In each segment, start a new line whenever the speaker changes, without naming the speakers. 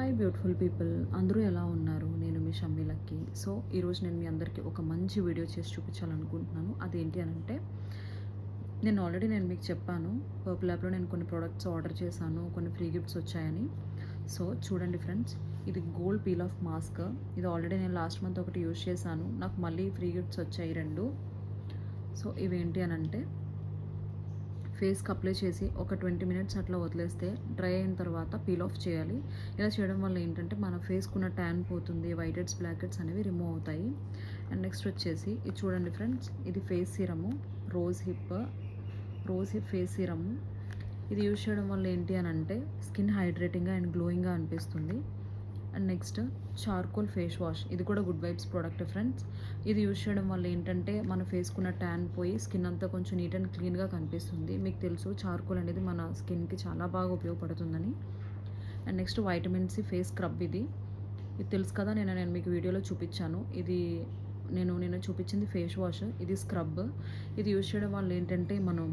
Hi beautiful people, అందరూ ఎలా ఉన్నారు? నేను మీ షమ్మి లక్కీ. సో ఈరోజు నేను మీ అందరికీ ఒక మంచి వీడియో చేసి చూపించాలనుకుంటున్నాను. అదేంటి అని అంటే, నేను మీకు చెప్పాను, పర్పుల్ యాప్లో నేను కొన్ని ప్రోడక్ట్స్ ఆర్డర్ చేశాను, కొన్ని ఫ్రీ గిఫ్ట్స్ వచ్చాయని. సో చూడండి ఫ్రెండ్స్, ఇది గోల్డ్ పీల్ ఆఫ్ మాస్క్. ఇది ఆల్రెడీ నేను లాస్ట్ మంత్ ఒకటి యూజ్ చేశాను, నాకు మళ్ళీ ఫ్రీ గిఫ్ట్స్ వచ్చాయి రెండు. సో ఇవేంటి అని అంటే, ఫేస్కి అప్లై చేసి ఒక 20 మినిట్స్ అట్లా వదిలేస్తే డ్రై అయిన తర్వాత పీల్ ఆఫ్ చేయాలి. ఇలా చేయడం వల్ల ఏంటంటే మన ఫేస్కున్న ట్యాన్ పోతుంది, వైట్ హెడ్స్ బ్లాక్ హెడ్స్ అనేవి రిమూవ్ అవుతాయి. అండ్ నెక్స్ట్ వచ్చేసి ఇది చూడండి ఫ్రెండ్స్, ఇది face serum, rose hip face serum. ఇది యూజ్ చేయడం వల్ల ఏంటి అని అంటే స్కిన్ హైడ్రేటింగ్గా అండ్ గ్లోయింగ్గా అనిపిస్తుంది. And next charcoal face wash, ఇది కూడా గుడ్ వైబ్స్ ప్రోడక్ట్ ఫ్రెండ్స్. ఇది యూజ్ చేయడం వల్ల ఏంటంటే మన ఫేస్కున్న ట్యాన్ పోయి స్కిన్ అంతా కొంచెం నీట్ అండ్ క్లీన్గా కనిపిస్తుంది. మీకు తెలుసు చార్కోల్ అనేది మన స్కిన్కి చాలా బాగా ఉపయోగపడుతుందని. And next vitamin C face scrub, ఇది తెలుసు కదా, నేను మీకు వీడియోలో చూపించాను. ఇది నేను చూపించింది ఫేస్ వాష్, ఇది స్క్రబ్. ఇది యూజ్ చేయడం వల్ల ఏంటంటే మనం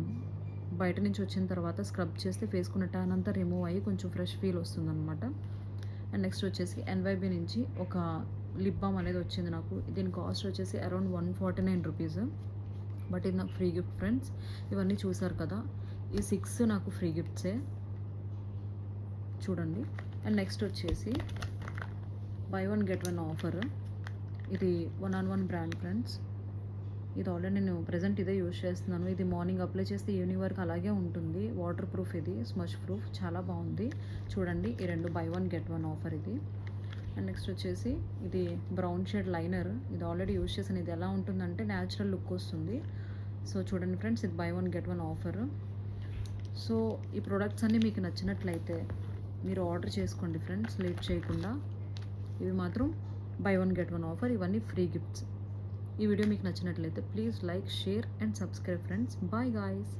బయట నుంచి వచ్చిన తర్వాత స్క్రబ్ చేస్తే ఫేస్కున్న ట్యాన్ అంతా రిమూవ్ అయ్యి కొంచెం ఫ్రెష్ ఫీల్ వస్తుందన్నమాట. అండ్ నెక్స్ట్ వచ్చేసి ఎన్వైబీ నుంచి ఒక లిప్ బామ్ అనేది వచ్చింది నాకు. దీని కాస్ట్ వచ్చేసి అరౌండ్ 149 రూపీస్. బట్ ఇది నాకు ఫ్రీ గిఫ్ట్ ఫ్రెండ్స్. ఇవన్నీ చూసారు కదా, ఈ 6 నాకు ఫ్రీ గిఫ్ట్సే చూడండి. అండ్ నెక్స్ట్ వచ్చేసి బై 1 గెట్ 1 ఆఫర్. ఇది 1-on-1 బ్రాండ్ ఫ్రెండ్స్. ఇది ఆల్రెడీ నేను ప్రజెంట్ ఇదే యూజ్ చేస్తున్నాను. ఇది మార్నింగ్ అప్లై చేస్తే ఈవినింగ్ వరకు అలాగే ఉంటుంది. వాటర్ ప్రూఫ్, ఇది స్మష్ ప్రూఫ్, చాలా బాగుంది. చూడండి, ఈ రెండు బై 1 గెట్ 1 ఆఫర్ ఇది. అండ్ నెక్స్ట్ వచ్చేసి ఇది బ్రౌన్ షేడ్ లైనర్. ఇది ఆల్రెడీ యూజ్ చేసాను. ఇది ఎలా ఉంటుందంటే న్యాచురల్ లుక్ వస్తుంది. సో చూడండి ఫ్రెండ్స్, ఇది బై 1 గెట్ 1 ఆఫర్. సో ఈ ప్రోడక్ట్స్ అన్నీ మీకు నచ్చినట్లయితే మీరు ఆర్డర్ చేసుకోండి ఫ్రెండ్స్, లేట్ చేయకుండా. ఇవి మాత్రం బై 1 గెట్ 1 ఆఫర్, ఇవన్నీ ఫ్రీ గిఫ్ట్స్. ఈ వీడియో మీకు నచ్చినట్లయితే please like, share and subscribe friends. Bye guys.